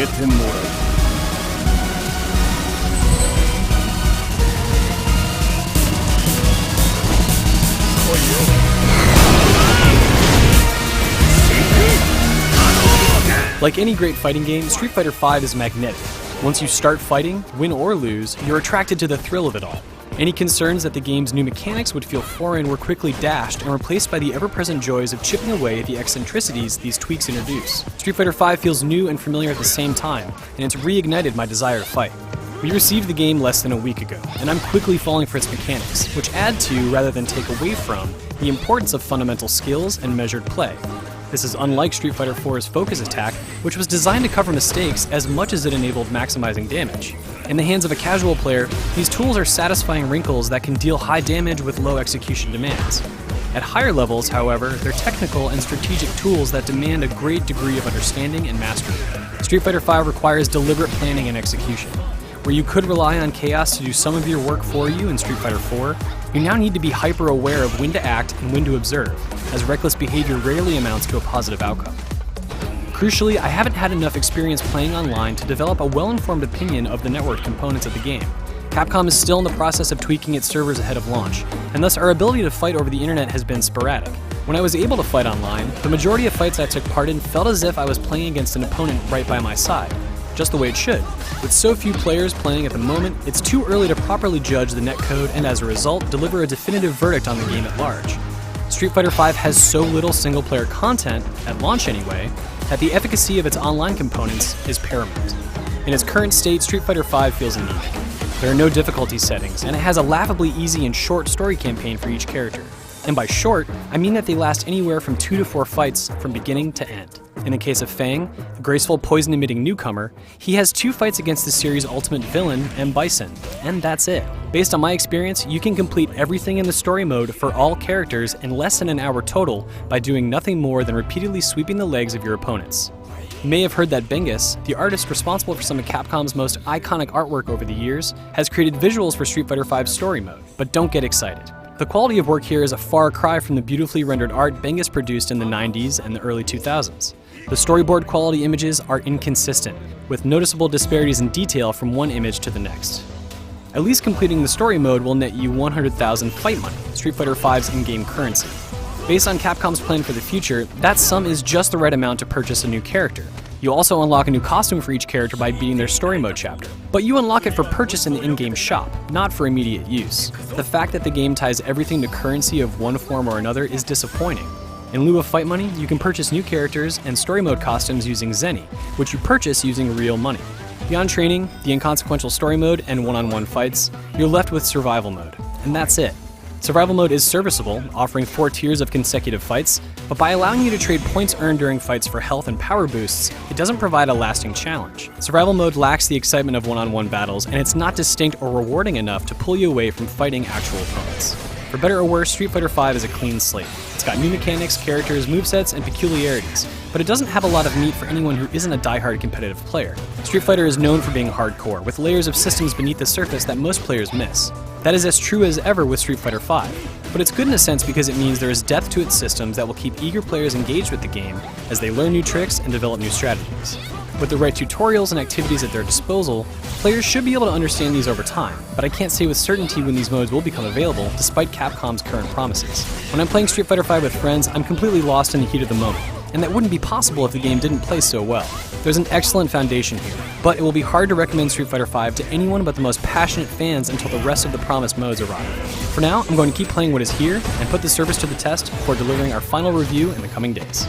えてもらう。Like any great fighting game, Street Fighter V is magnetic. Once you start fighting, win or lose, you're attracted to the thrill of it all. Any concerns that the game's new mechanics would feel foreign were quickly dashed and replaced by the ever-present joys of chipping away at the eccentricities these tweaks introduce. Street Fighter V feels new and familiar at the same time, and it's reignited my desire to fight. We received the game less than a week ago, and I'm quickly falling for its mechanics, which add to, rather than take away from, the importance of fundamental skills and measured play. This is unlike Street Fighter IV's focus attack, which was designed to cover mistakes as much as it enabled maximizing damage. In the hands of a casual player, these tools are satisfying wrinkles that can deal high damage with low execution demands. At higher levels, however, they're technical and strategic tools that demand a great degree of understanding and mastery. Street Fighter V requires deliberate planning and execution. Where you could rely on chaos to do some of your work for you in Street Fighter IV, you now need to be hyper-aware of when to act and when to observe, as reckless behavior rarely amounts to a positive outcome. Crucially, I haven't had enough experience playing online to develop a well-informed opinion of the network components of the game. Capcom is still in the process of tweaking its servers ahead of launch, and thus our ability to fight over the internet has been sporadic. When I was able to fight online, the majority of fights I took part in felt as if I was playing against an opponent right by my side, just the way it should. With so few players playing at the moment, it's too early to properly judge the netcode and as a result, deliver a definitive verdict on the game at large. Street Fighter V has so little single-player content, at launch anyway, that the efficacy of its online components is paramount. In its current state, Street Fighter V feels anemic. There are no difficulty settings, and it has a laughably easy and short story campaign for each character. And by short, I mean that they last anywhere from 2 to 4 fights from beginning to end. In the case of Fang, a graceful poison-emitting newcomer, he has 2 fights against the series' ultimate villain, M. Bison, and that's it. Based on my experience, you can complete everything in the story mode for all characters in less than an hour total by doing nothing more than repeatedly sweeping the legs of your opponents. You may have heard that Bengus, the artist responsible for some of Capcom's most iconic artwork over the years, has created visuals for Street Fighter V's story mode, but don't get excited. The quality of work here is a far cry from the beautifully rendered art Bengus produced in the 90s and the early 2000s. The storyboard quality images are inconsistent, with noticeable disparities in detail from one image to the next. At least completing the story mode will net you 100,000 fight money, Street Fighter V's in-game currency. Based on Capcom's plan for the future, that sum is just the right amount to purchase a new character. You'll also unlock a new costume for each character by beating their story mode chapter. But you unlock it for purchase in the in-game shop, not for immediate use. The fact that the game ties everything to currency of one form or another is disappointing. In lieu of fight money, you can purchase new characters and story mode costumes using Zenny, which you purchase using real money. Beyond training, the inconsequential story mode, and one-on-one fights, you're left with survival mode. And that's it. Survival mode is serviceable, offering 4 tiers of consecutive fights, but by allowing you to trade points earned during fights for health and power boosts, it doesn't provide a lasting challenge. Survival mode lacks the excitement of one-on-one battles, and it's not distinct or rewarding enough to pull you away from fighting actual opponents. For better or worse, Street Fighter V is a clean slate. It's got new mechanics, characters, movesets, and peculiarities, but it doesn't have a lot of meat for anyone who isn't a die-hard competitive player. Street Fighter is known for being hardcore, with layers of systems beneath the surface that most players miss. That is as true as ever with Street Fighter V, but it's good in a sense because it means there is depth to its systems that will keep eager players engaged with the game as they learn new tricks and develop new strategies. With the right tutorials and activities at their disposal, players should be able to understand these over time, but I can't say with certainty when these modes will become available, despite Capcom's current promises. When I'm playing Street Fighter V with friends, I'm completely lost in the heat of the moment, and that wouldn't be possible if the game didn't play so well. There's an excellent foundation here, but it will be hard to recommend Street Fighter V to anyone but the most passionate fans until the rest of the promised modes arrive. For now, I'm going to keep playing what is here and put the service to the test before delivering our final review in the coming days.